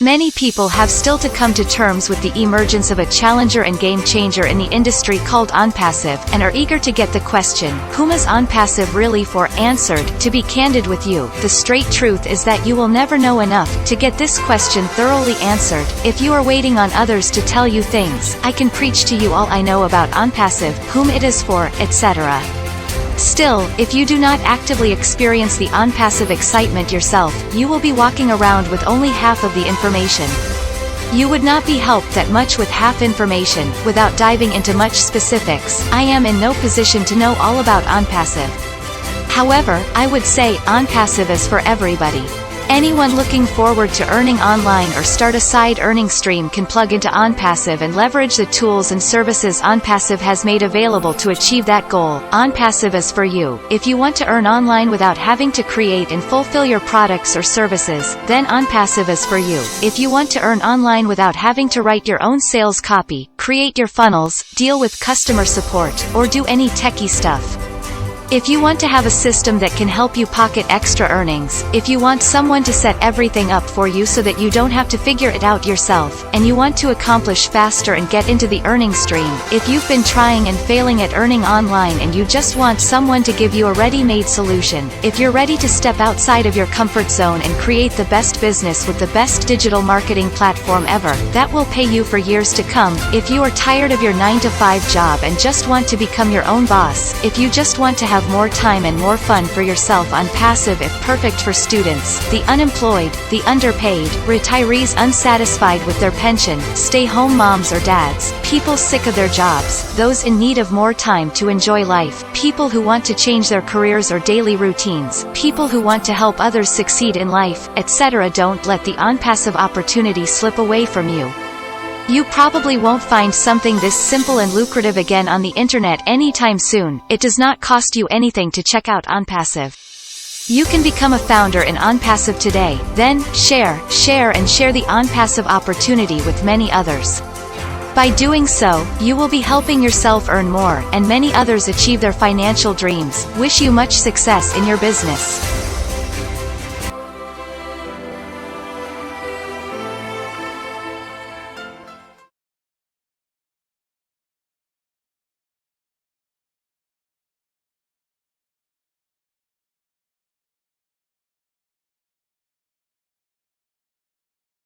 Many people have still to come to terms with the emergence of a challenger and game changer in the industry called Onpassive, and are eager to get the question, whom is Onpassive really for, answered. To be candid with you, the straight truth is that you will never know enough to get this question thoroughly answered. If you are waiting on others to tell you things, I can preach to you all I know about Onpassive, whom it is for, etc. Still, if you do not actively experience the Onpassive excitement yourself, you will be walking around with only half of the information. You would not be helped that much with half information. Without diving into much specifics, I am in no position to know all about Onpassive. However, I would say, Onpassive is for everybody. Anyone looking forward to earning online or start a side earning stream can plug into Onpassive and leverage the tools and services Onpassive has made available to achieve that goal. Onpassive is for you. If you want to earn online without having to create and fulfill your products or services, then Onpassive is for you. If you want to earn online without having to write your own sales copy, create your funnels, deal with customer support, or do any techie stuff. If you want to have a system that can help you pocket extra earnings, if you want someone to set everything up for you so that you don't have to figure it out yourself, and you want to accomplish faster and get into the earning stream, if you've been trying and failing at earning online and you just want someone to give you a ready-made solution, if you're ready to step outside of your comfort zone and create the best business with the best digital marketing platform ever, that will pay you for years to come, if you are tired of your 9-to-5 job and just want to become your own boss, if you just want to have more time and more fun for yourself. Onpassive is perfect for students, the unemployed, the underpaid, retirees unsatisfied with their pension, stay-home moms or dads, people sick of their jobs, those in need of more time to enjoy life, people who want to change their careers or daily routines, people who want to help others succeed in life, etc. Don't let the Onpassive opportunity slip away from you. You probably won't find something this simple and lucrative again on the internet anytime soon. It does not cost you anything to check out Onpassive. You can become a founder in Onpassive today, then, share the Onpassive opportunity with many others. By doing so, you will be helping yourself earn more, and many others achieve their financial dreams. Wish you much success in your business.